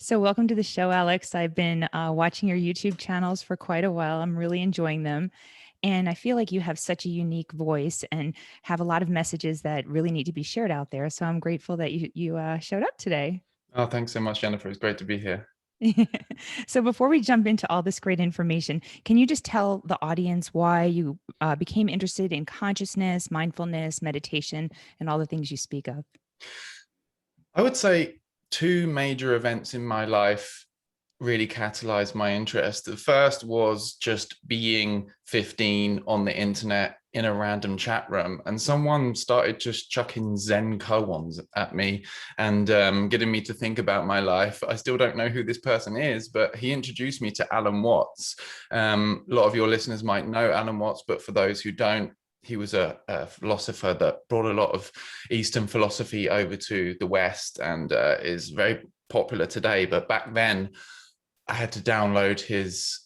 So, welcome to the show, Alex. I've been watching your YouTube channels for quite a while. I'm really enjoying them. And I feel like you have such a unique voice and have a lot of messages that really need to be shared out there. So, I'm grateful that you showed up today. Oh, thanks so much, Jennifer. It's great to be here. So, before we jump into all this great information, can you just tell the audience why you became interested in consciousness, mindfulness, meditation, and all the things you speak of? I would say two major events in my life really catalyzed my interest. The first was just being 15 on the internet in a random chat room, and someone started just chucking Zen koans at me and getting me to think about my life. I still don't know who this person is, but he introduced me to Alan Watts. A lot of your listeners might know Alan Watts, but for those who don't, he was a philosopher that brought a lot of Eastern philosophy over to the West and is very popular today. But back then, I had to download his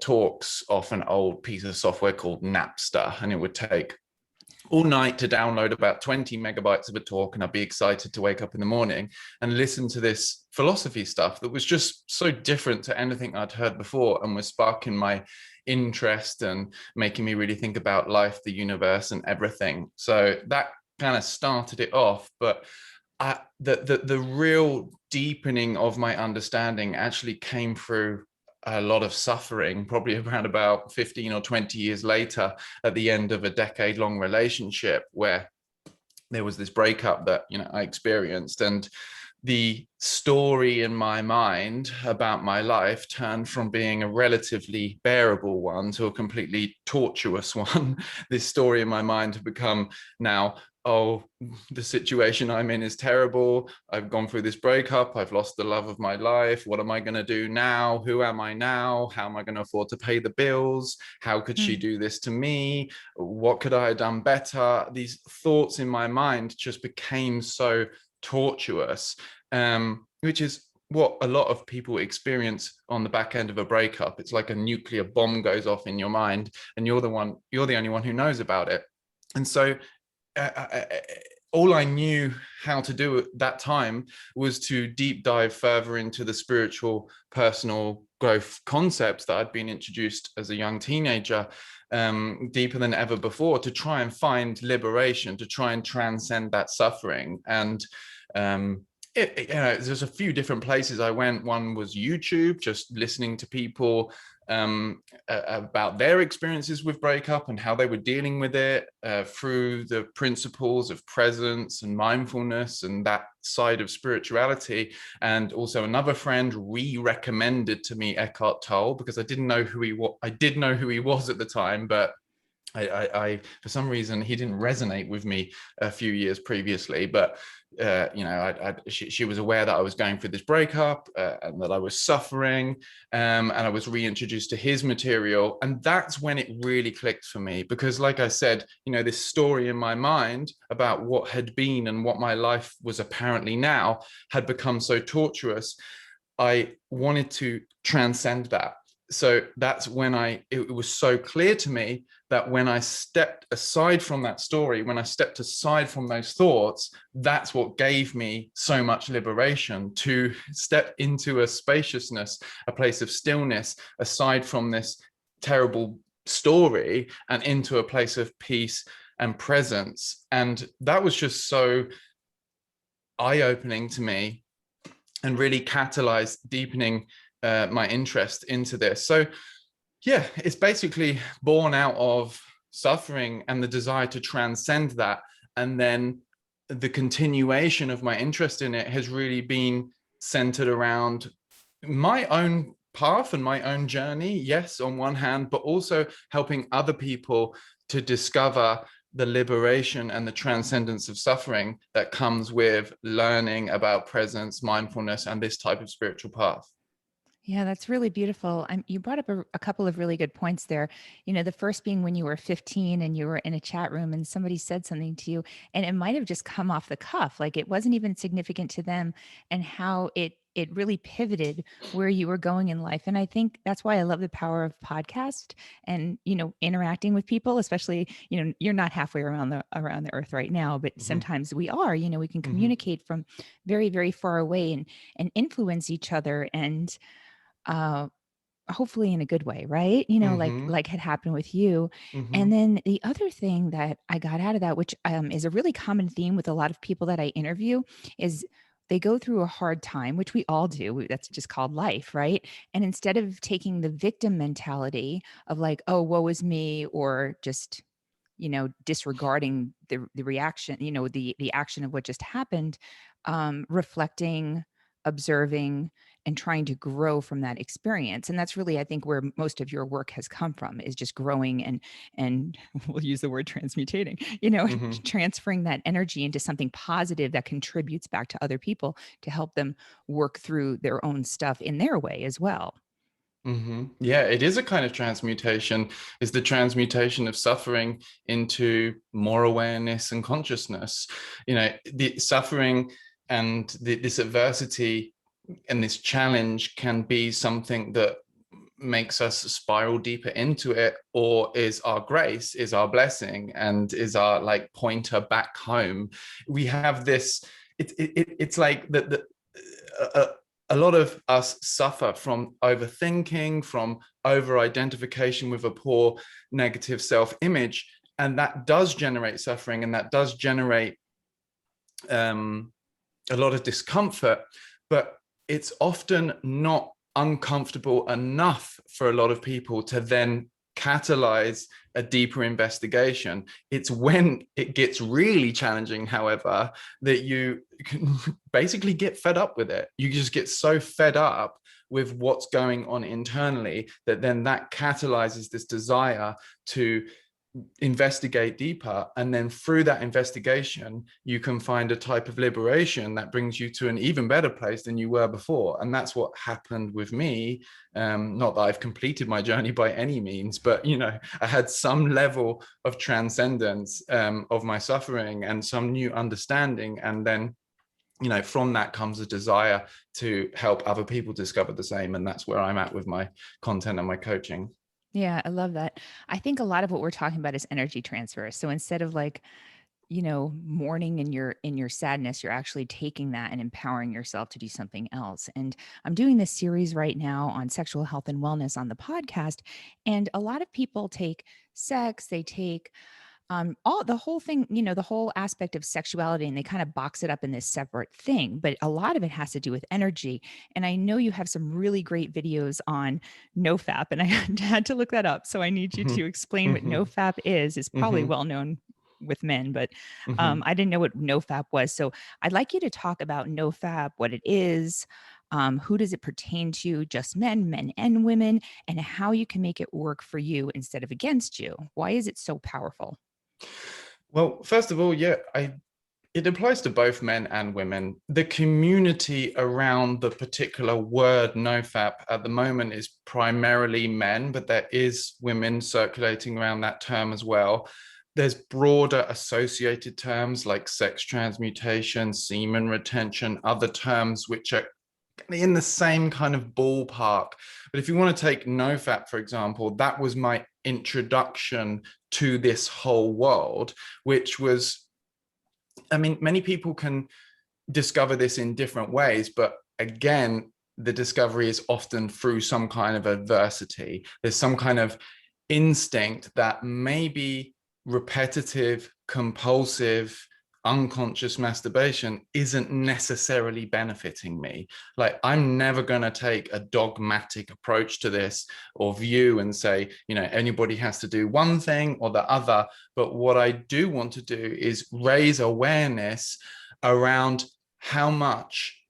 talks off an old piece of software called Napster, and it would take all night to download about 20 megabytes of a talk, and I'd be excited to wake up in the morning and listen to this philosophy stuff that was just so different to anything I'd heard before and was sparking my interest and making me really think about life, the universe, and everything. So that kind of started it off. But the real deepening of my understanding actually came through a lot of suffering, probably around about 15 or 20 years later, at the end of a decade-long relationship where there was this breakup that I experienced, and the story in my mind about my life turned from being a relatively bearable one to a completely tortuous one. This story in my mind had become now, oh, the situation I'm in is terrible. I've gone through this breakup. I've lost the love of my life. What am I going to do now? Who am I now? How am I going to afford to pay the bills? How could she do this to me? What could I have done better? These thoughts in my mind just became so tortuous, which is what a lot of people experience on the back end of a breakup. It's like a nuclear bomb goes off in your mind, and you're the only one who knows about it. And so all I knew how to do at that time was to deep dive further into the spiritual personal growth concepts that I'd been introduced as a young teenager, deeper than ever before, to try and find liberation, to try and transcend that suffering. And there's a few different places I went. One was YouTube, just listening to people about their experiences with breakup and how they were dealing with it through the principles of presence and mindfulness and that side of spirituality. And also another friend recommended to me Eckhart Tolle, because I didn't know who he was. I did know who he was at the time, but I for some reason he didn't resonate with me a few years previously. But she was aware that I was going through this breakup and that I was suffering, and I was reintroduced to his material, and that's when it really clicked for me. Because, like I said, this story in my mind about what had been and what my life was apparently now had become so tortuous. I wanted to transcend that. So that's when it was so clear to me that when I stepped aside from that story, when I stepped aside from those thoughts, that's what gave me so much liberation, to step into a spaciousness, a place of stillness, aside from this terrible story and into a place of peace and presence. And that was just so eye-opening to me and really catalyzed deepening my interest into this. So yeah, it's basically born out of suffering and the desire to transcend that. And then the continuation of my interest in it has really been centered around my own path and my own journey, yes, on one hand, but also helping other people to discover the liberation and the transcendence of suffering that comes with learning about presence, mindfulness, and this type of spiritual path. Yeah, that's really beautiful. You brought up a couple of really good points there. The first being when you were 15 and you were in a chat room and somebody said something to you, and it might have just come off the cuff, like it wasn't even significant to them, and how it it really pivoted where you were going in life. And I think that's why I love the power of podcast and, interacting with people, especially, you're not halfway around the earth right now, but sometimes we are, we can communicate from very, very far away and influence each other, and hopefully in a good way, right? Like had happened with you. And then the other thing that I got out of that, which is a really common theme with a lot of people that I interview, is they go through a hard time, which we all do. That's just called life, right? And instead of taking the victim mentality of like, oh, woe is me, or just disregarding the reaction, the action of what just happened, reflecting, observing, and trying to grow from that experience. And that's really, I think, where most of your work has come from, is just growing and we'll use the word transmutating, transferring that energy into something positive that contributes back to other people to help them work through their own stuff in their way as well. Yeah, it is a kind of transmutation. Is the transmutation of suffering into more awareness and consciousness. The suffering and this adversity and this challenge can be something that makes us spiral deeper into it, or is our grace, is our blessing, and is our like pointer back home. We have this. It's like that. A lot of us suffer from overthinking, from over-identification with a poor negative self-image, and that does generate suffering, and that does generate a lot of discomfort, but it's often not uncomfortable enough for a lot of people to then catalyze a deeper investigation. It's when it gets really challenging, however, that you can basically get fed up with it. You just get so fed up with what's going on internally that then that catalyzes this desire to investigate deeper, and then through that investigation you can find a type of liberation that brings you to an even better place than you were before. And that's what happened with me. Not that I've completed my journey by any means, but I had some level of transcendence of my suffering and some new understanding, and then from that comes a desire to help other people discover the same. And that's where I'm at with my content and my coaching. Yeah, I love that. I think a lot of what we're talking about is energy transfer. So instead of like, mourning in your sadness, you're actually taking that and empowering yourself to do something else. And I'm doing this series right now on sexual health and wellness on the podcast. And a lot of people take sex, they take all the whole thing, the whole aspect of sexuality, and they kind of box it up in this separate thing. But a lot of it has to do with energy. And I know you have some really great videos on NoFap, and I had to look that up. So I need you to explain what NoFap is. It's probably well known with men, but I didn't know what NoFap was. So I'd like you to talk about NoFap, what it is, who does it pertain to, just men and women, and how you can make it work for you instead of against you. Why is it so powerful? Well, first of all, it applies to both men and women. The community around the particular word NoFap at the moment is primarily men, but there is women circulating around that term as well. There's broader associated terms like sex transmutation, semen retention, other terms which are in the same kind of ballpark. But if you want to take NoFap, for example, that was my introduction to this whole world, which was, many people can discover this in different ways, but again, the discovery is often through some kind of adversity. There's some kind of instinct that maybe repetitive, compulsive, unconscious masturbation isn't necessarily benefiting me. Like, I'm never going to take a dogmatic approach to this or view and say, anybody has to do one thing or the other. But what I do want to do is raise awareness around how much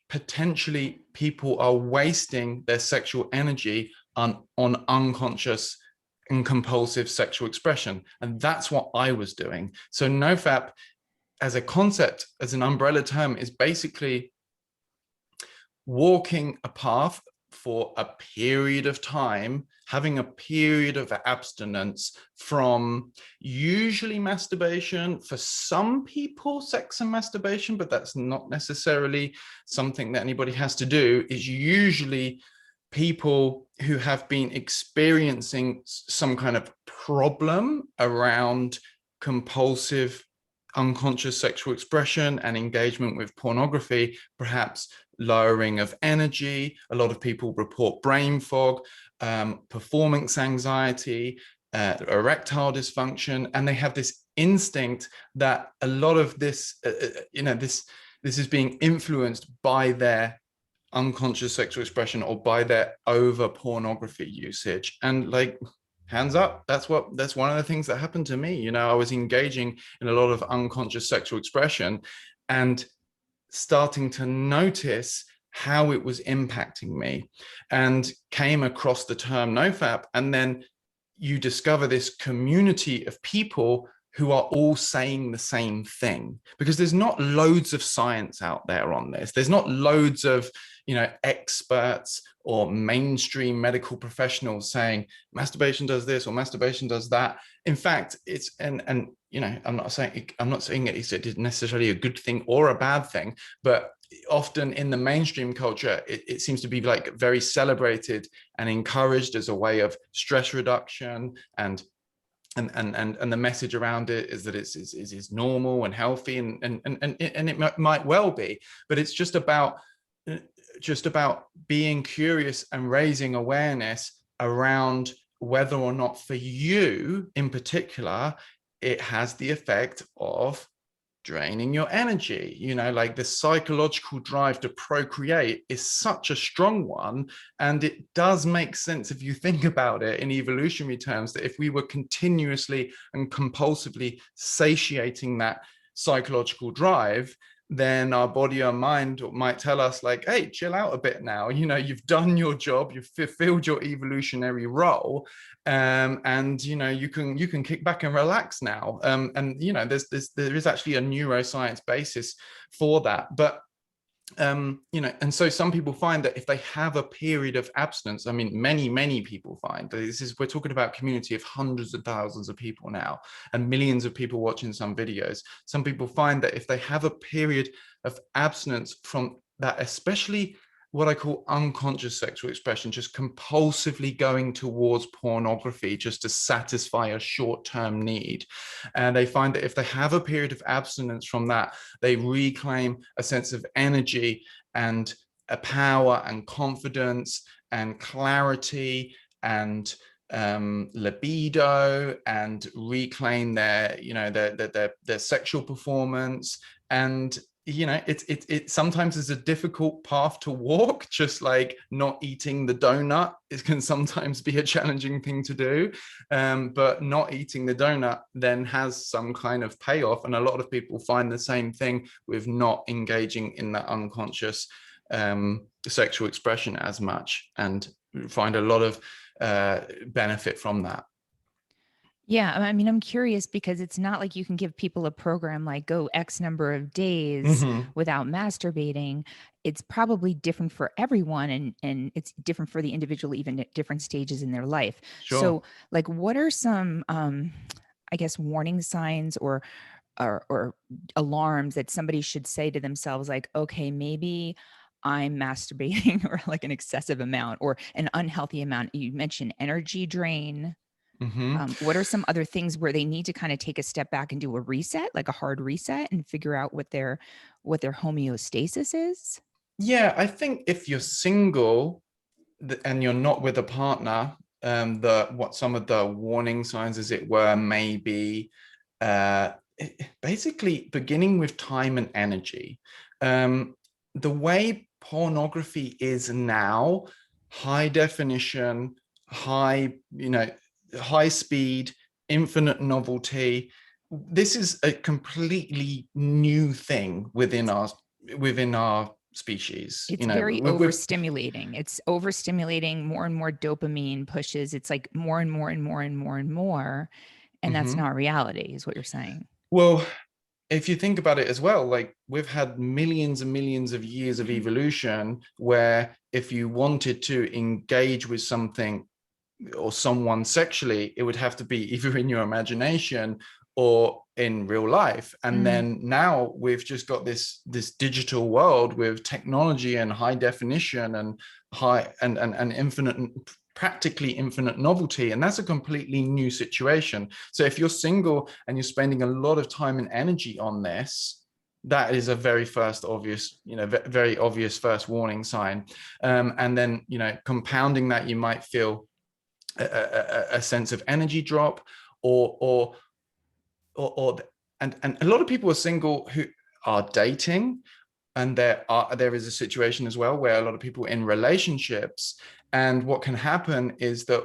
potentially people are wasting their sexual energy on unconscious and compulsive sexual expression. And that's what I was doing. So NoFap as a concept, as an umbrella term, is basically walking a path for a period of time, having a period of abstinence from usually masturbation, for some people sex and masturbation, but that's not necessarily something that anybody has to do, is usually people who have been experiencing some kind of problem around compulsive unconscious sexual expression and engagement with pornography, perhaps lowering of energy. A lot of people report brain fog, performance anxiety, erectile dysfunction, and they have this instinct that a lot of this, this is being influenced by their unconscious sexual expression or by their over pornography usage. And like, hands up, that's one of the things that happened to me. I was engaging in a lot of unconscious sexual expression and starting to notice how it was impacting me, and came across the term nofap. And then you discover this community of people who are all saying the same thing, because there's not loads of science out there on this. There's not loads of experts or mainstream medical professionals saying masturbation does this or masturbation does that. In fact, it's and I'm not saying it's necessarily a good thing or a bad thing, but often in the mainstream culture, it seems to be like very celebrated and encouraged as a way of stress reduction, and the message around it is that it's normal and healthy, and it might well be, but it's just about being curious and raising awareness around whether or not for you in particular it has the effect of draining your energy. Like the psychological drive to procreate is such a strong one, and it does make sense if you think about it in evolutionary terms, that if we were continuously and compulsively satiating that psychological drive, then our body or mind might tell us like, hey, chill out a bit now. You've done your job, you've fulfilled your evolutionary role, and you can kick back and relax now. And there is actually a neuroscience basis for that. But and so some people find that if they have a period of abstinence, I mean, many people find that we're talking about a community of hundreds of thousands of people now and millions of people watching some videos. Some people find that if they have a period of abstinence from that, especially what I call unconscious sexual expression, just compulsively going towards pornography just to satisfy a short-term need. And they find that if they have a period of abstinence from that, they reclaim a sense of energy and a power and confidence and clarity and libido, and reclaim their sexual performance. And it sometimes is a difficult path to walk, just like not eating the donut. It can sometimes be a challenging thing to do, but not eating the donut then has some kind of payoff. And a lot of people find the same thing with not engaging in that unconscious sexual expression as much, and find a lot of benefit from that. Yeah, I mean, I'm curious because it's not like you can give people a program like go X number of days without masturbating. It's probably different for everyone, and it's different for the individual, even at different stages in their life. Sure. So, like, what are some, I guess, warning signs or alarms that somebody should say to themselves, like, okay, maybe I'm masturbating or like an excessive amount or an unhealthy amount? You mentioned energy drain. What are some other things where they need to kind of take a step back and do a reset, like a hard reset, and figure out what their homeostasis is? Yeah, I think if you're single and you're not with a partner, what some of the warning signs, as it were, may be basically beginning with time and energy. The way pornography is now, high definition, high speed, infinite novelty. This is a completely new thing within our species. It's very overstimulating. It's overstimulating. More and more dopamine pushes. It's like more and more and more and more and more. And that's not reality, is what you're saying. Well, if you think about it as well, like we've had millions and millions of years of evolution where if you wanted to engage with something or someone sexually, it would have to be either in your imagination or in real life. And then now we've just got this digital world with technology and high definition and high and infinite, practically infinite novelty, and that's a completely new situation. So if you're single and you're spending a lot of time and energy on this, that is a very first obvious, very obvious first warning sign. And then, compounding that, you might feel a sense of energy drop, or and a lot of people are single who are dating, and there is a situation as well where a lot of people in relationships, and what can happen is that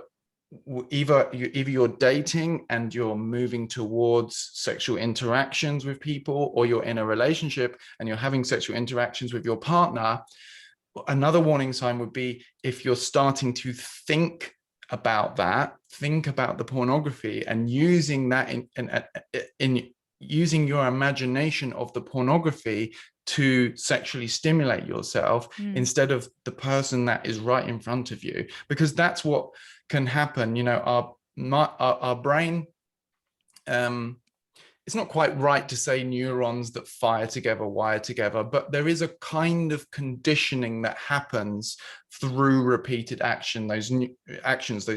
either you're dating and you're moving towards sexual interactions with people, or you're in a relationship and you're having sexual interactions with your partner. Another warning sign would be if you're starting to think about the pornography, and using that in using your imagination of the pornography to sexually stimulate yourself instead of the person that is right in front of you, because that's what can happen. Our brain, it's not quite right to say neurons that fire together wire together, but there is a kind of conditioning that happens through repeated action. Those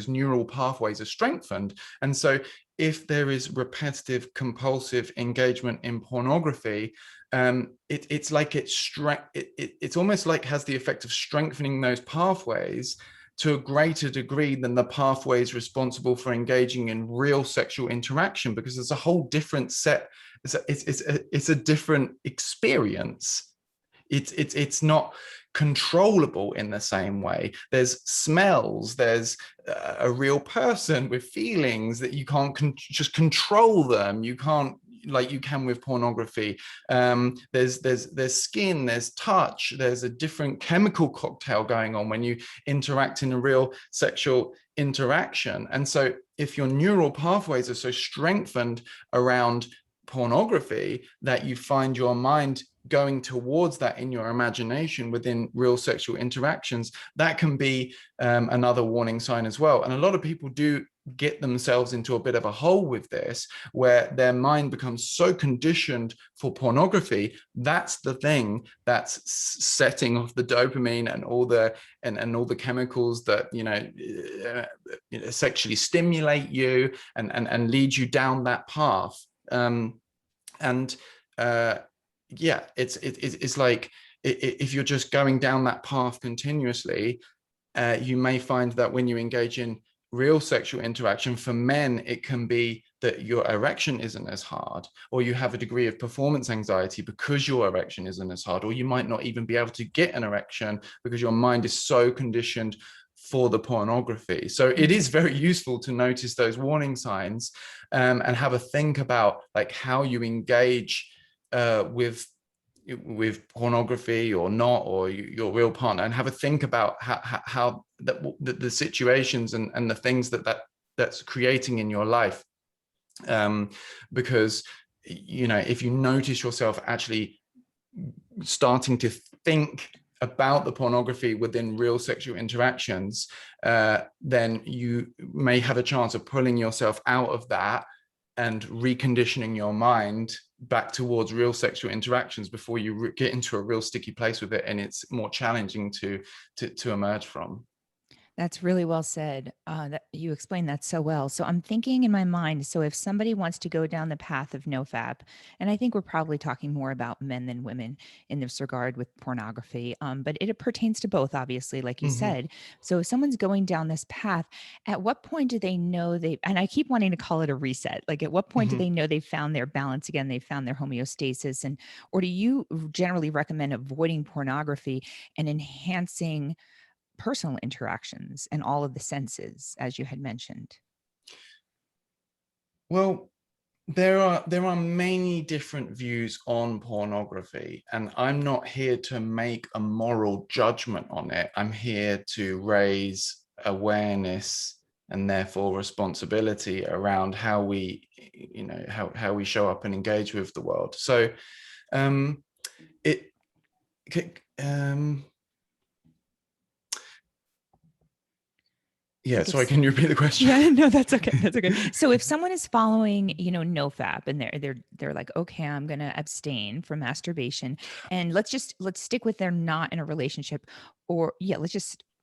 neural pathways are strengthened. And so if there is repetitive compulsive engagement in pornography, it's almost like has the effect of strengthening those pathways to a greater degree than the pathways responsible for engaging in real sexual interaction, because it's a whole different set. It's a different experience. It's not controllable in the same way. There's smells, there's a real person with feelings that you can't just control them. You can't, like you can with pornography. There's skin, there's touch, there's a different chemical cocktail going on when you interact in a real sexual interaction. And so if your neural pathways are so strengthened around pornography that you find your mind going towards that in your imagination within real sexual interactions, that can be another warning sign as well. And a lot of people do get themselves into a bit of a hole with this, where their mind becomes so conditioned for pornography. That's the thing that's setting off the dopamine and all the chemicals that sexually stimulate you and lead you down that path. It's like if you're just going down that path continuously, you may find that when you engage in real sexual interaction, for men, it can be that your erection isn't as hard, or you have a degree of performance anxiety because your erection isn't as hard, or you might not even be able to get an erection because your mind is so conditioned for the pornography. So it is very useful to notice those warning signs, and have a think about like how you engage with pornography or not, or your real partner, and have a think about how the situations and the things that's creating in your life. Because if you notice yourself actually starting to think about the pornography within real sexual interactions, then you may have a chance of pulling yourself out of that and reconditioning your mind back towards real sexual interactions before you get into a real sticky place with it, and it's more challenging to emerge from. That's really well said. That you explained that so well. So I'm thinking in my mind, so if somebody wants to go down the path of nofap, and I think we're probably talking more about men than women in this regard with pornography, but it pertains to both, obviously, like you said. So if someone's going down this path, at what point do they know and I keep wanting to call it a reset, like at what point do they know they've found their balance again, they've found their homeostasis, or do you generally recommend avoiding pornography and enhancing personal interactions and all of the senses, as you had mentioned? Well, there are many different views on pornography, and I'm not here to make a moral judgment on it. I'm here to raise awareness and therefore responsibility around how we, how we show up and engage with the world. So it yeah, sorry, can you repeat the question? Yeah, no, that's okay. That's okay. So if someone is following, NoFap, and they're like, okay, I'm gonna abstain from masturbation, and let's stick with they're not in a relationship, or yeah,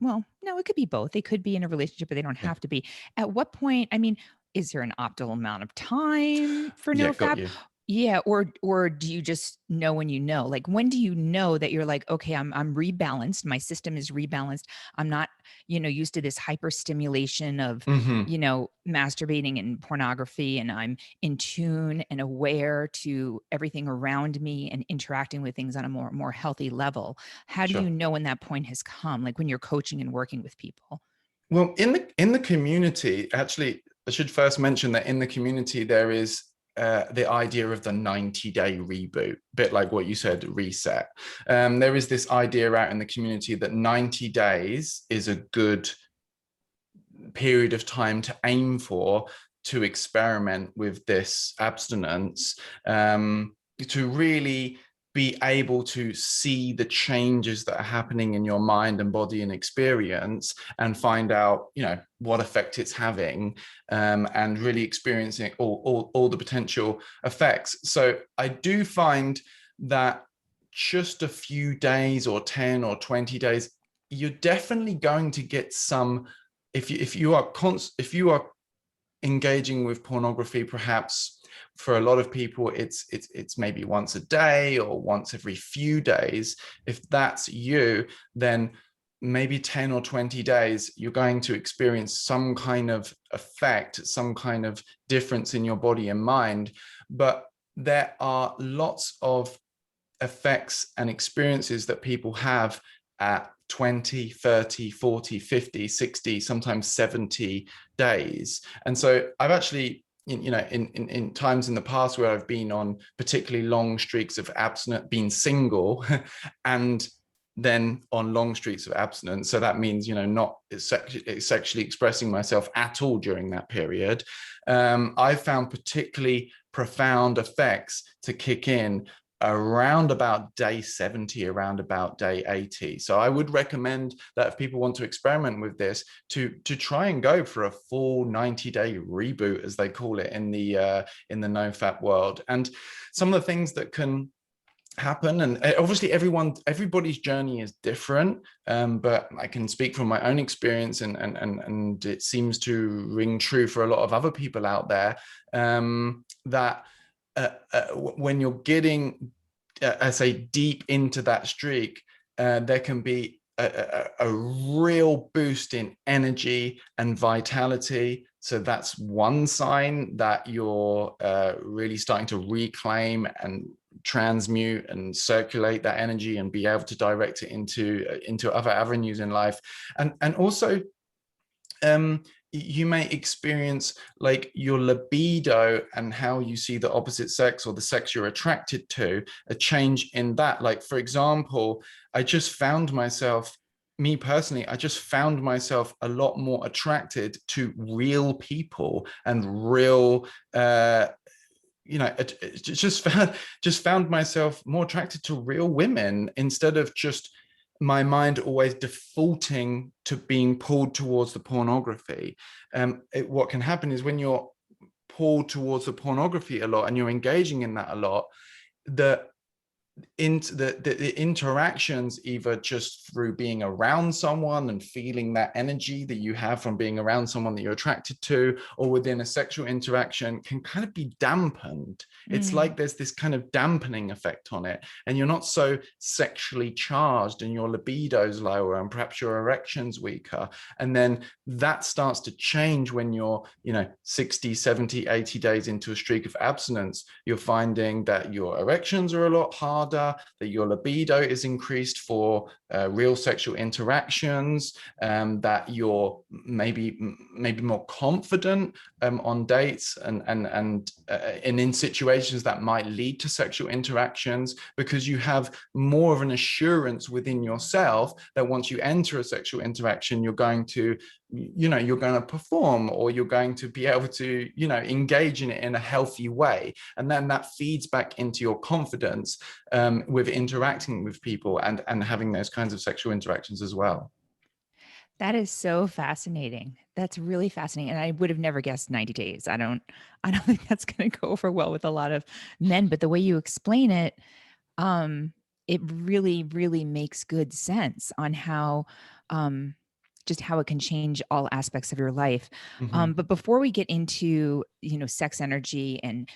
well, no, it could be both. They could be in a relationship, but they don't Yeah. have to be. At what point, I mean, is there an optimal amount of time for Yeah, got NoFap? you. Yeah, or do you just know when you know? Like, when do you know that you're like, okay, I'm rebalanced, my system is rebalanced. I'm not, used to this hyper stimulation of, masturbating and pornography, and I'm in tune and aware to everything around me and interacting with things on a more healthy level. How do Sure. you know when that point has come, like when you're coaching and working with people? Well, in the community, actually, I should first mention that in the community there is the idea of the 90-day reboot, a bit like what you said, reset. There is this idea out in the community that 90 days is a good period of time to aim for, to experiment with this abstinence, to really be able to see the changes that are happening in your mind and body and experience, and find out, what effect it's having, and really experiencing all the potential effects. So I do find that just a few days, or 10 or 20 days, you're definitely going to get some. If you are engaging with pornography, perhaps for a lot of people it's maybe once a day or once every few days. If that's you, then maybe 10 or 20 days you're going to experience some kind of effect, some kind of difference in your body and mind. But there are lots of effects and experiences that people have at 20, 30, 40, 50, 60, sometimes 70 days. And so I've actually, in times in the past where I've been on particularly long streaks of abstinence, been single, and then on long streaks of abstinence. So that means, not sexually expressing myself at all during that period. I found particularly profound effects to kick in around about day 70, around about day 80. So I would recommend that if people want to experiment with this, to try and go for a full 90-day reboot, as they call it in the NoFap world. And some of the things that can happen, and obviously everybody's journey is different, but I can speak from my own experience, and it seems to ring true for a lot of other people out there, that when you're getting, I say, deep into that streak, there can be a real boost in energy and vitality. So that's one sign that you're really starting to reclaim and transmute and circulate that energy, and be able to direct it into other avenues in life. And also, you may experience, like, your libido and how you see the opposite sex, or the sex you're attracted to, a change in that. Like, for example, me personally, I just found myself a lot more attracted to real people and real, just found myself more attracted to real women, instead of just my mind always defaulting to being pulled towards the pornography. What can happen is, when you're pulled towards the pornography a lot and you're engaging in that a lot, the interactions, either just through being around someone and feeling that energy that you have from being around someone that you're attracted to, or within a sexual interaction, can kind of be dampened. It's like there's this kind of dampening effect on it, and you're not so sexually charged, and your libido's lower, and perhaps your erection's weaker. And then that starts to change when you're 60, 70, 80 days into a streak of abstinence. You're finding that your erections are a lot harder, harder, that your libido is increased for real sexual interactions, that you're maybe more confident on dates and in situations that might lead to sexual interactions, because you have more of an assurance within yourself that once you enter a sexual interaction, you're going to perform, or you're going to be able to engage in it in a healthy way, and then that feeds back into your confidence with interacting with people and having those kinds of sexual interactions as well. That is so fascinating. That's really fascinating. And I would have never guessed 90 days. I don't think that's going to go over well with a lot of men, but the way you explain it, it really, really makes good sense on how, just how it can change all aspects of your life. Mm-hmm. But before we get into, sex energy and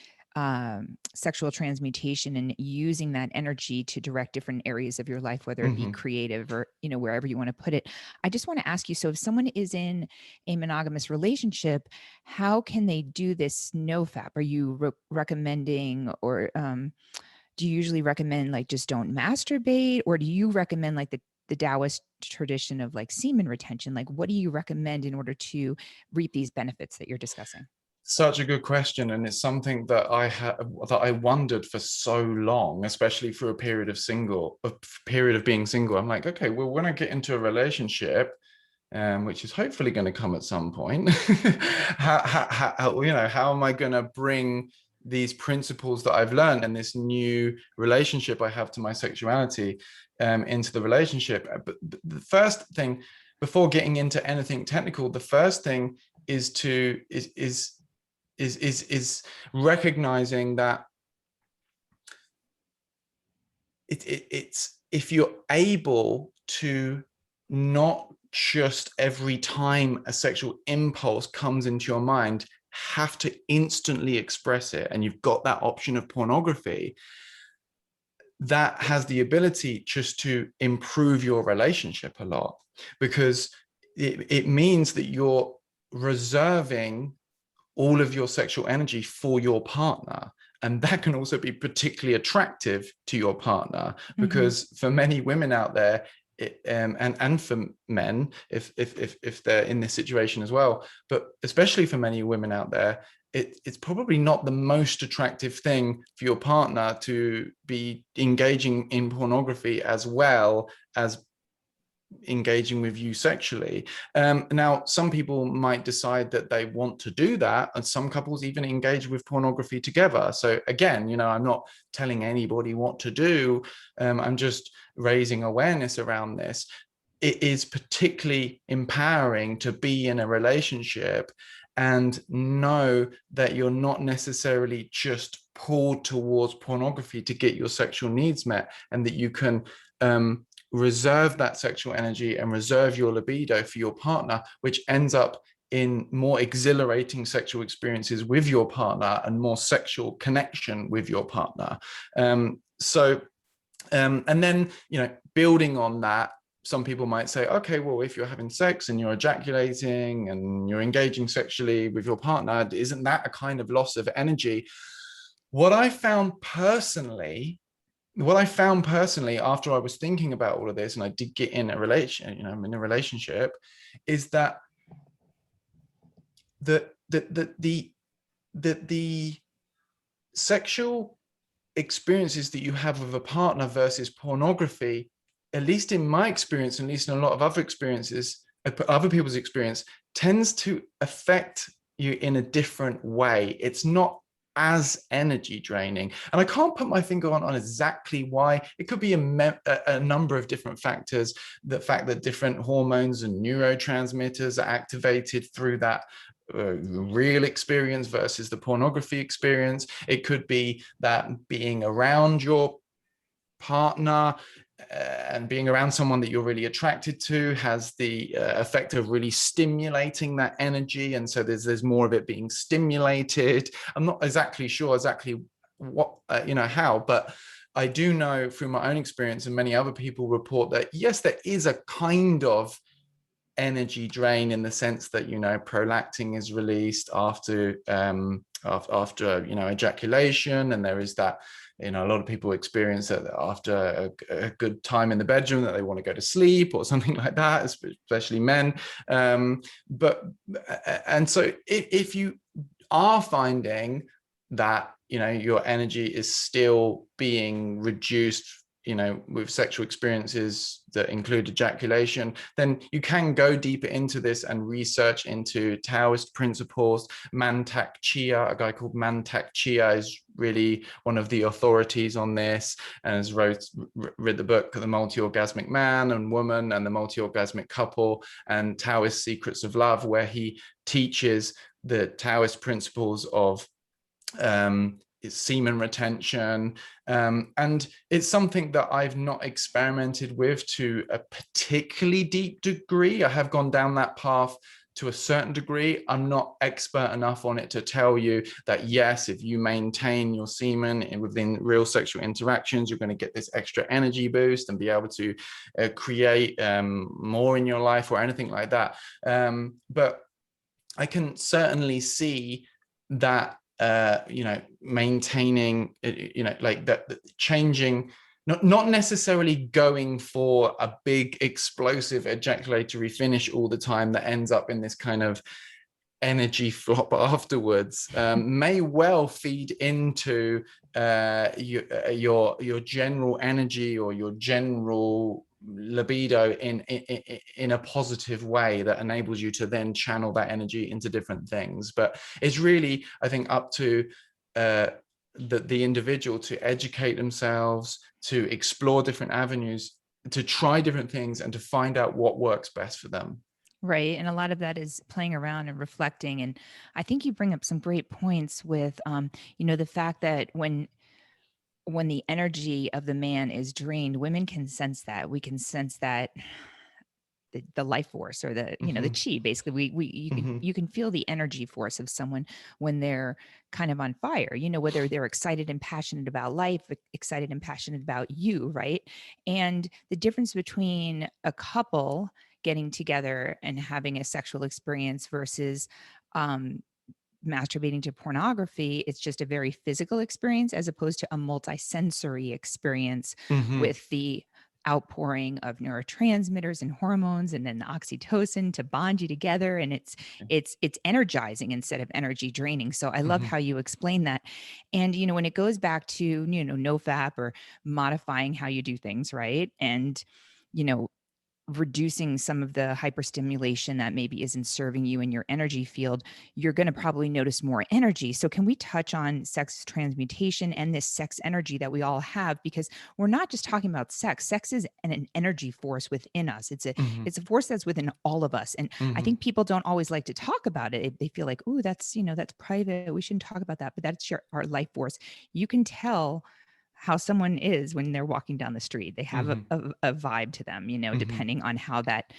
sexual transmutation and using that energy to direct different areas of your life, whether it be Mm-hmm. creative or, wherever you want to put it, I just want to ask you, so if someone is in a monogamous relationship, how can they do this NoFap? Are you recommending, or do you usually recommend like just don't masturbate, or do you recommend like the Taoist tradition of like semen retention? Like, what do you recommend in order to reap these benefits that you're discussing? Such a good question, and it's something that I wondered for so long, especially for a period of being single. I'm like, okay, well, when I get into a relationship, which is hopefully going to come at some point, how am I going to bring these principles that I've learned and this new relationship I have to my sexuality into the relationship? But the first thing, before getting into anything technical, the first thing is recognizing that it's if you're able to not just every time a sexual impulse comes into your mind have to instantly express it, and you've got that option of pornography, that has the ability just to improve your relationship a lot, because it means that you're reserving all of your sexual energy for your partner. And that can also be particularly attractive to your partner, because for many women out there, and for men, if they're in this situation as well, but especially for many women out there, it's probably not the most attractive thing for your partner to be engaging in pornography as well as engaging with you sexually. Now, some people might decide that they want to do that, and some couples even engage with pornography together. So again, I'm not telling anybody what to do. I'm just raising awareness around this. It is particularly empowering to be in a relationship and know that you're not necessarily just pulled towards pornography to get your sexual needs met, and that you can reserve that sexual energy and reserve your libido for your partner, which ends up in more exhilarating sexual experiences with your partner and more sexual connection with your partner. And then, building on that, some people might say, okay, well, if you're having sex and you're ejaculating and you're engaging sexually with your partner, isn't that a kind of loss of energy? What I found personally after I was thinking about all of this, and I did get in a I'm in a relationship, is that the sexual experiences that you have with a partner versus pornography, at least in my experience, at least in a lot of other people's experience, tends to affect you in a different way. It's not as energy draining, and I can't put my finger on exactly why. It could be a number of different factors. The fact that different hormones and neurotransmitters are activated through that real experience versus the pornography experience. It could be that being around your partner and being around someone that you're really attracted to has the effect of really stimulating that energy, and so there's more of it being stimulated. I'm not exactly sure what how, but I do know through my own experience, and many other people report, that yes, there is a kind of energy drain in the sense that prolactin is released after ejaculation, and there is that a lot of people experience that after a good time in the bedroom that they want to go to sleep or something like that, especially men. And so if you are finding that, your energy is still being reduced, with sexual experiences that include ejaculation, then you can go deeper into this and research into Taoist principles. Mantak Chia, a guy called Mantak Chia, is really one of the authorities on this, and has read the book The Multi-Orgasmic Man and Woman and the Multi-Orgasmic Couple, and Taoist Secrets of Love, where he teaches the Taoist principles of semen retention, and it's something that I've not experimented with to a particularly deep degree. I have gone down that path to a certain degree. I'm not expert enough on it to tell you that yes, if you maintain your semen within real sexual interactions, you're going to get this extra energy boost and be able to create more in your life or anything like that. But I can certainly see that maintaining, like that, changing, not necessarily going for a big explosive ejaculatory finish all the time that ends up in this kind of energy flop afterwards, may well feed into your general energy or your general libido in a positive way that enables you to then channel that energy into different things. But it's really, I think, up to the individual to educate themselves, to explore different avenues, to try different things, and to find out what works best for them. Right. And a lot of that is playing around and reflecting. And I think you bring up some great points with, the fact that when the energy of the man is drained, women can sense that. We can sense that the life force, or the the chi. Basically, you can feel the energy force of someone when they're kind of on fire. Whether they're excited and passionate about life, excited and passionate about you, right? And the difference between a couple getting together and having a sexual experience versus masturbating to pornography, it's just a very physical experience, as opposed to a multisensory experience with the outpouring of neurotransmitters and hormones, and then the oxytocin to bond you together. And it's energizing instead of energy draining. So I love how you explain that. And, when it goes back to, NoFap, or modifying how you do things, right? And, reducing some of the hyperstimulation that maybe isn't serving you in your energy field, you're going to probably notice more energy. So can we touch on sex transmutation and this sex energy that we all have? Because we're not just talking about sex. Sex is an energy force within us. It's a force that's within all of us. And I think people don't always like to talk about it. They feel like, oh, that's private. We shouldn't talk about that. But that's our life force. You can tell how someone is when they're walking down the street. They have a vibe to them, depending on how that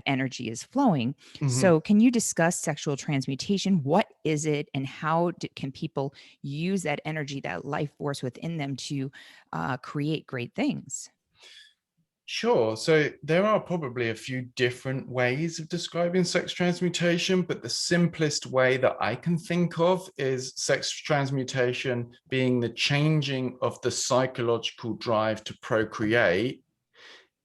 energy is flowing. So can you discuss sexual transmutation? What is it, and how can people use that energy, that life force within them, to create great things? Sure. So there are probably a few different ways of describing sex transmutation, but the simplest way that I can think of is sex transmutation being the changing of the psychological drive to procreate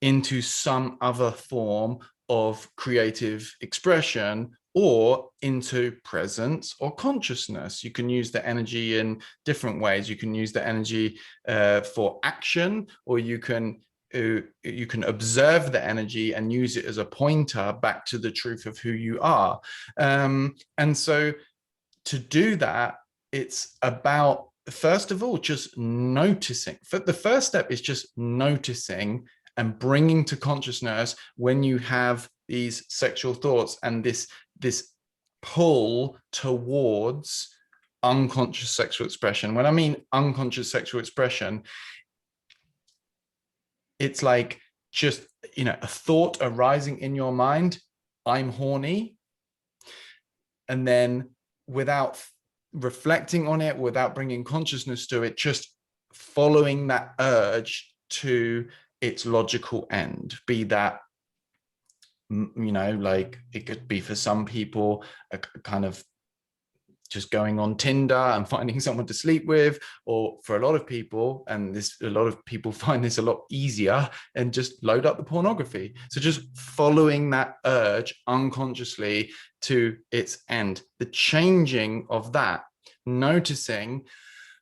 into some other form of creative expression, or into presence or consciousness. You can use the energy in different ways. You can use the energy for action, or you can observe the energy and use it as a pointer back to the truth of who you are. And so to do that, it's about, first of all, just noticing. The first step is just noticing and bringing to consciousness when you have these sexual thoughts and this pull towards unconscious sexual expression. When I mean unconscious sexual expression, it's like just, a thought arising in your mind, I'm horny. And then without reflecting on it, without bringing consciousness to it, just following that urge to its logical end, be that, like it could be for some people a kind of just going on Tinder and finding someone to sleep with, or for a lot of people, and a lot of people find this a lot easier, and just load up the pornography. So just following that urge unconsciously to its end, the changing of that, noticing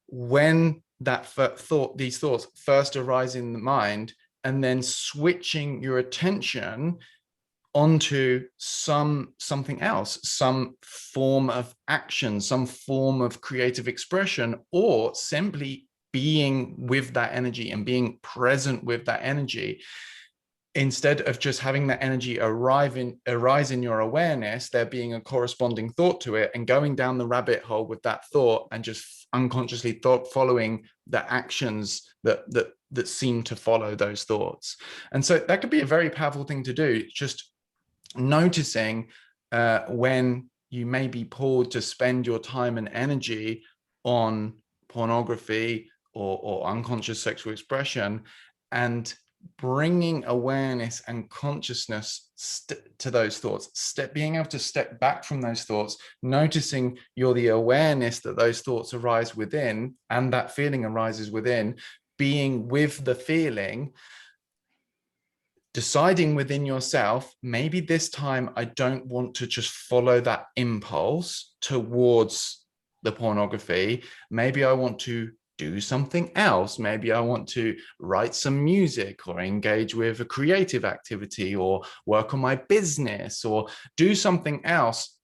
when these thoughts first arise in the mind, and then switching your attention onto something else, some form of action, some form of creative expression, or simply being with that energy and being present with that energy. Instead of just having that energy arise in your awareness, there being a corresponding thought to it, and going down the rabbit hole with that thought, and just unconsciously following the actions that seem to follow those thoughts. And so that could be a very powerful thing to do, just noticing when you may be pulled to spend your time and energy on pornography or unconscious sexual expression, and bringing awareness and consciousness to those thoughts, being able to step back from those thoughts, noticing you're the awareness that those thoughts arise within, and that feeling arises within, being with the feeling, deciding within yourself, maybe this time I don't want to just follow that impulse towards the pornography. Maybe I want to do something else. Maybe I want to write some music, or engage with a creative activity, or work on my business, or do something else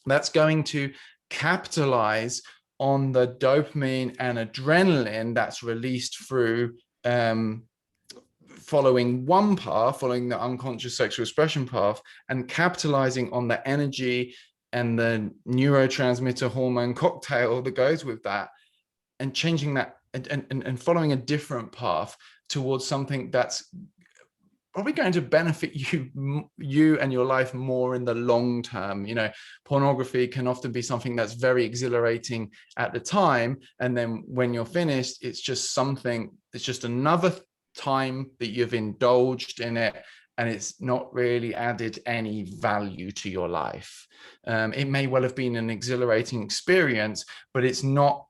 that's going to capitalize on the dopamine and adrenaline that's released through following one path, following the unconscious sexual expression path, and capitalizing on the energy and the neurotransmitter hormone cocktail that goes with that, and changing that and following a different path towards something that's probably going to benefit you and your life more in the long term. Pornography can often be something that's very exhilarating at the time, and then when you're finished, it's just another time that you've indulged in it, and it's not really added any value to your life. It may well have been an exhilarating experience, but it's not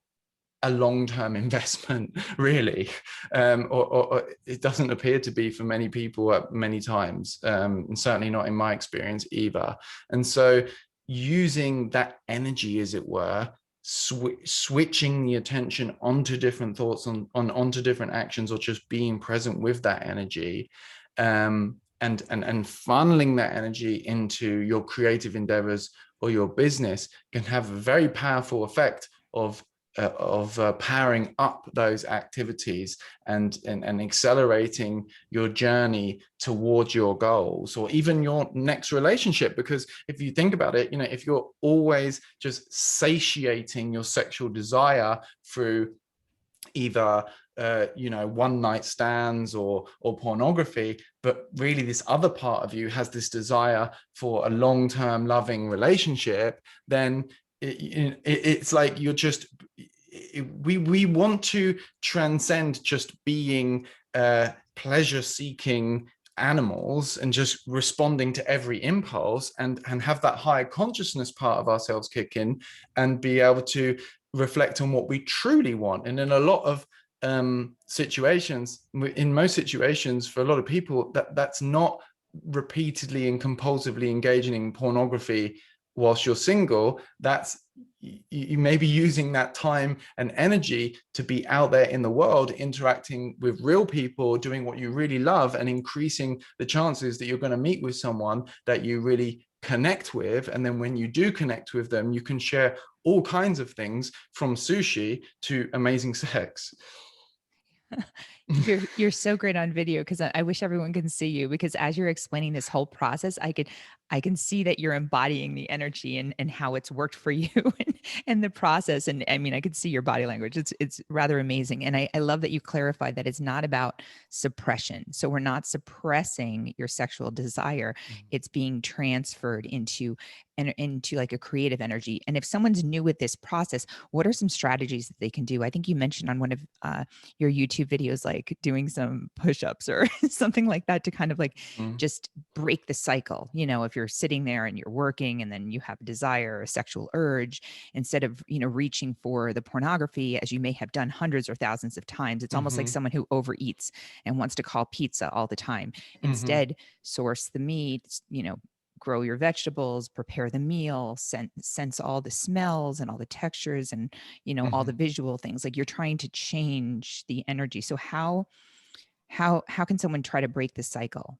a long-term investment, really, or it doesn't appear to be for many people at many times, and certainly not in my experience either. And so using that energy, as it were, switching the attention onto different thoughts, onto different actions, or just being present with that energy, and funneling that energy into your creative endeavors or your business, can have a very powerful effect of powering up those activities and accelerating your journey towards your goals, or even your next relationship. Because if you think about it, if you're always just satiating your sexual desire through either one night stands or pornography, but really this other part of you has this desire for a long-term loving relationship, then it's like you're just, we want to transcend just being pleasure-seeking animals and just responding to every impulse, and have that higher consciousness part of ourselves kick in, and be able to reflect on what we truly want. And in a lot of situations, in most situations, for a lot of people, that's not repeatedly and compulsively engaging in pornography whilst you're single. That's, you may be using that time and energy to be out there in the world, interacting with real people, doing what you really love, and increasing the chances that you're going to meet with someone that you really connect with. And then when you do connect with them, you can share all kinds of things, from sushi to amazing sex. You're so great on video, because I wish everyone can see you, because as you're explaining this whole process, I can see that you're embodying the energy and how it's worked for you and the process. And I mean, I could see your body language. It's rather amazing. And I love that you clarified that it's not about suppression. So we're not suppressing your sexual desire. It's being transferred into like a creative energy. And if someone's new with this process, what are some strategies that they can do? I think you mentioned on one of your YouTube videos, like doing some push-ups or something like that, to kind of like just break the cycle, if you're sitting there and you're working and then you have a desire, a sexual urge, instead of, reaching for the pornography as you may have done hundreds or thousands of times, it's almost like someone who overeats and wants to call pizza all the time. Instead, source the meat, grow your vegetables, prepare the meal, sense all the smells and all the textures and, all the visual things. Like, you're trying to change the energy. So how can someone try to break this cycle?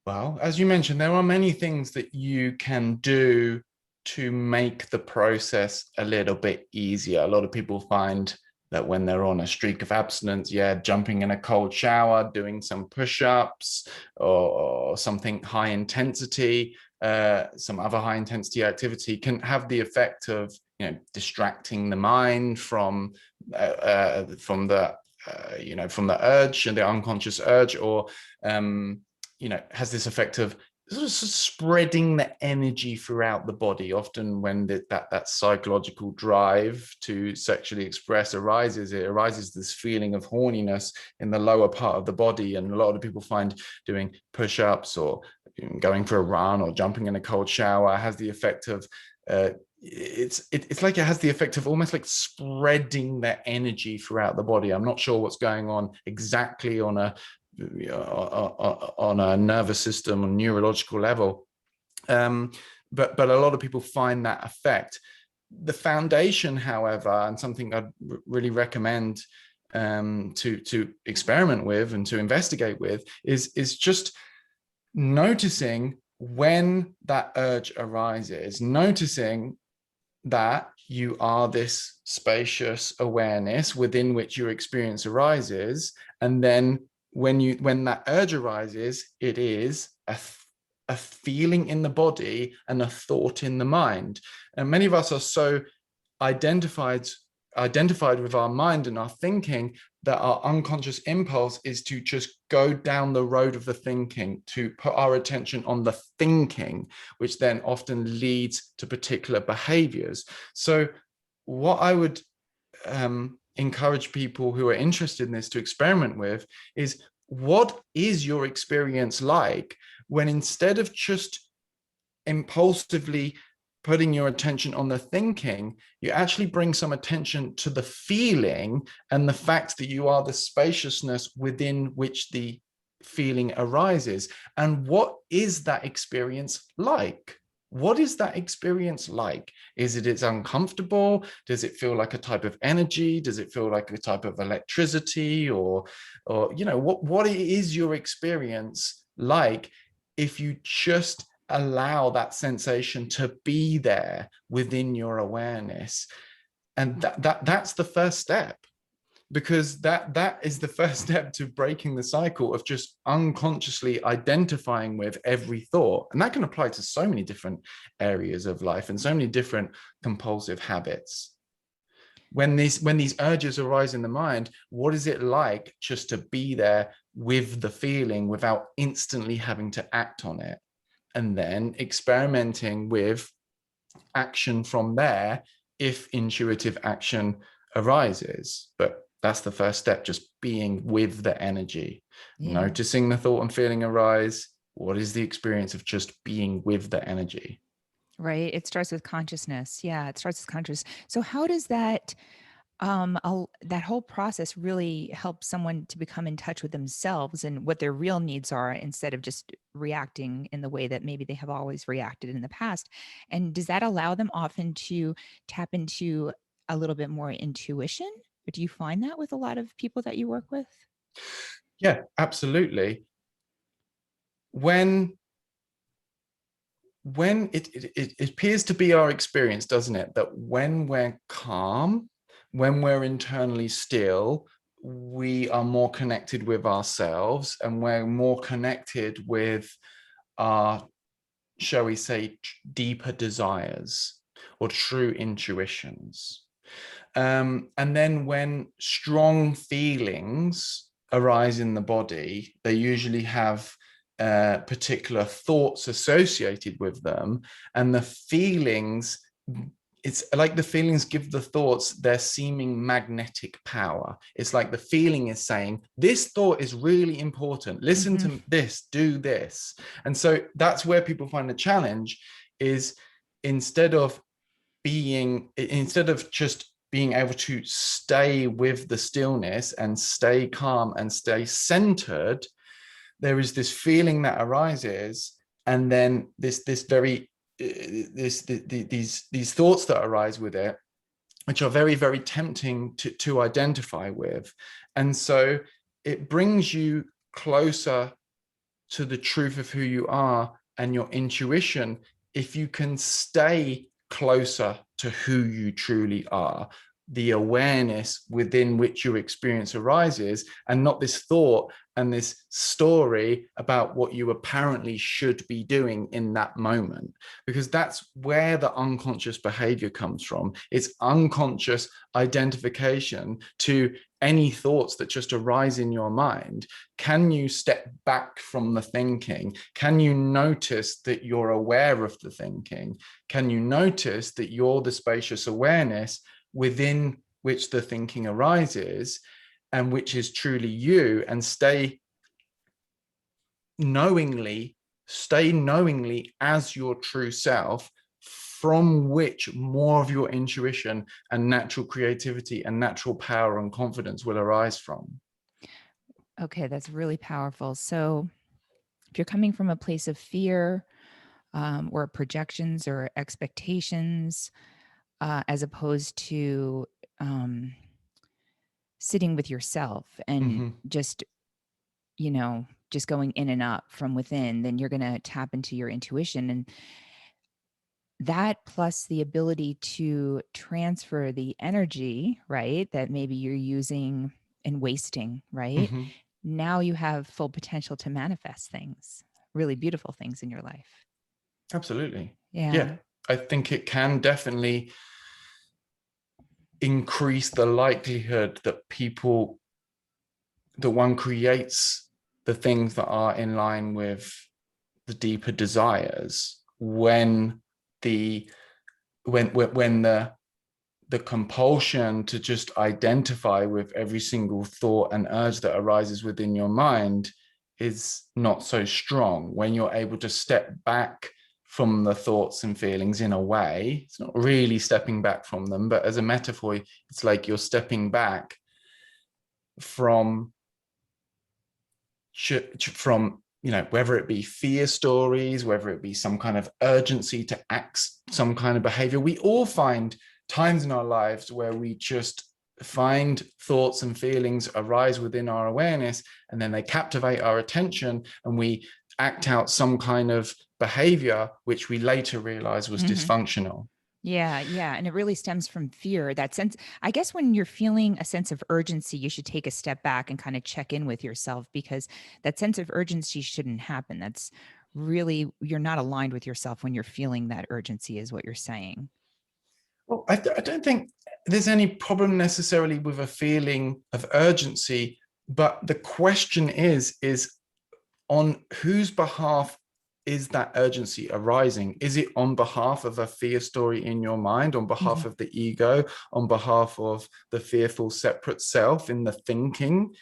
Well, as you mentioned, there are many things that you can do to make the process a little bit easier. A lot of people find that when they're on a streak of abstinence, jumping in a cold shower, doing some push-ups or something high intensity, some other high intensity activity can have the effect of, distracting the mind from the urge and the unconscious urge, or has this effect of sort of spreading the energy throughout the body. Often when that psychological drive to sexually express arises, this feeling of horniness in the lower part of the body. And a lot of people find doing push-ups or going for a run or jumping in a cold shower has the effect of it's like it has the effect of almost like spreading that energy throughout the body. I'm not sure what's going on exactly on a nervous system or neurological level, but a lot of people find that effect. The foundation, however, and something I'd really recommend to experiment with and to investigate with is just noticing when that urge arises, noticing that you are this spacious awareness within which your experience arises, and then when that urge arises, it is a feeling in the body and a thought in the mind. And many of us are so identified with our mind and our thinking that our unconscious impulse is to just go down the road of the thinking, to put our attention on the thinking, which then often leads to particular behaviors. So what I would encourage people who are interested in this to experiment with is, what is your experience like when, instead of just impulsively putting your attention on the thinking, you actually bring some attention to the feeling and the fact that you are the spaciousness within which the feeling arises? And what is that experience like? What is that experience like? Is it's uncomfortable? Does it feel like a type of energy? Does it feel like a type of electricity? Or what is your experience like if you just allow that sensation to be there within your awareness? And that's the first step, because that is the first step to breaking the cycle of just unconsciously identifying with every thought. And that can apply to so many different areas of life and so many different compulsive habits. When these urges arise in the mind, what is it like just to be there with the feeling without instantly having to act on it? And then experimenting with action from there if intuitive action arises. But that's the first step, just being with the energy, noticing the thought and feeling arise. What is the experience of just being with the energy? Right. It starts with consciousness. Yeah, it starts with consciousness. So how does that that whole process really help someone to become in touch with themselves and what their real needs are, instead of just reacting in the way that maybe they have always reacted in the past? And does that allow them often to tap into a little bit more intuition? Or do you find that with a lot of people that you work with? Yeah, absolutely. When it appears to be our experience, doesn't it, that when we're calm, when we're internally still, we are more connected with ourselves, and we're more connected with our, shall we say, deeper desires or true intuitions. And then when strong feelings arise in the body, they usually have particular thoughts associated with them, and the feelings it's like the feelings give the thoughts their seeming magnetic power. It's like the feeling is saying, this thought is really important. Listen to this, do this. And so that's where people find the challenge is instead of just being able to stay with the stillness and stay calm and stay centered, there is this feeling that arises, and then these thoughts that arise with it, which are very, very tempting to identify with. And so it brings you closer to the truth of who you are and your intuition if you can stay closer to who you truly are, the awareness within which your experience arises, and not this thought and this story about what you apparently should be doing in that moment, because that's where the unconscious behavior comes from. It's unconscious identification to any thoughts that just arise in your mind. Can you step back from the thinking? Can you notice that you're aware of the thinking? Can you notice that you're the spacious awareness within which the thinking arises and which is truly you, and stay knowingly as your true self, from which more of your intuition and natural creativity and natural power and confidence will arise from. Okay, that's really powerful. So if you're coming from a place of fear or projections or expectations, as opposed to sitting with yourself and just going in and up from within, then you're going to tap into your intuition. And that, plus the ability to transfer the energy, right, that maybe you're using and wasting, right? Now you have full potential to manifest things, really beautiful things in your life. Absolutely. Yeah. I think it can definitely increase the likelihood that one creates the things that are in line with the deeper desires when the compulsion to just identify with every single thought and urge that arises within your mind is not so strong. When you're able to step back from the thoughts and feelings, in a way, it's not really stepping back from them, but as a metaphor, it's like you're stepping back from whether it be fear stories, whether it be some kind of urgency to act some kind of behavior. We all find times in our lives where we just find thoughts and feelings arise within our awareness, and then they captivate our attention, and we act out some kind of behavior which we later realize was dysfunctional. Yeah. And it really stems from fear. That sense, I guess, when you're feeling a sense of urgency, you should take a step back and kind of check in with yourself, because that sense of urgency shouldn't happen. That's really, you're not aligned with yourself when you're feeling that urgency, is what you're saying. Well, I don't think there's any problem necessarily with a feeling of urgency, but the question is on whose behalf is that urgency arising? Is it on behalf of a fear story in your mind, on behalf of the ego, on behalf of the fearful separate self in the thinking?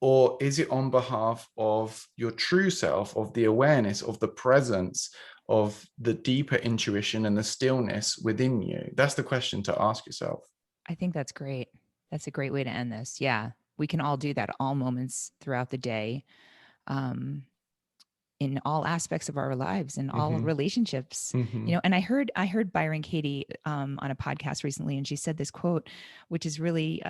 Or is it on behalf of your true self, of the awareness, of the presence, of the deeper intuition and the stillness within you? That's the question to ask yourself. I think that's great. That's a great way to end this. Yeah. We can all do that all moments throughout the day. In all aspects of our lives and all relationships, and I heard Byron Katie on a podcast recently, and she said this quote, which is really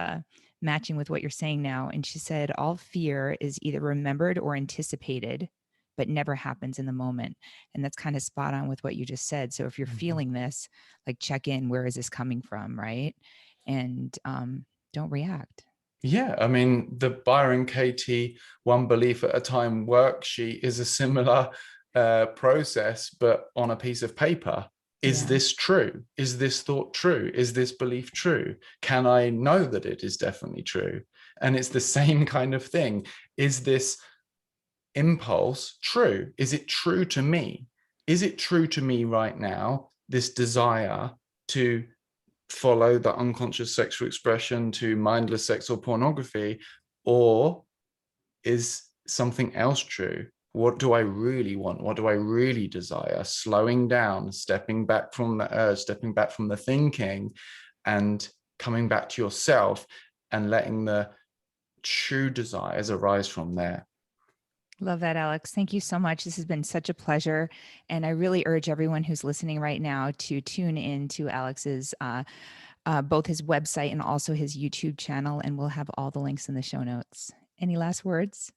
matching with what you're saying now. And she said, all fear is either remembered or anticipated, but never happens in the moment. And that's kind of spot on with what you just said. So if you're feeling this, like, check in, where is this coming from? Right. And don't react. Yeah, I mean, the Byron Katie One Belief at a Time worksheet is a similar process, but on a piece of paper. Is this true? Is this thought true? Is this belief true? Can I know that it is definitely true? And it's the same kind of thing. Is this impulse true? Is it true to me? Is it true to me right now, this desire to follow the unconscious sexual expression to mindless sex or pornography? Or is something else true? What do I really want? What do I really desire? Slowing down, stepping back from the urge, stepping back from the thinking, and coming back to yourself and letting the true desires arise from there. Love that, Alex. Thank you so much. This has been such a pleasure. And I really urge everyone who's listening right now to tune in to Alex's, both his website and also his YouTube channel. And we'll have all the links in the show notes. Any last words?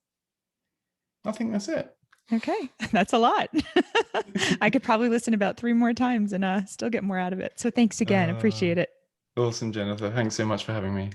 I think that's it. Okay. That's a lot. I could probably listen about 3 more times and still get more out of it. So thanks again. Appreciate it. Awesome, Jennifer. Thanks so much for having me.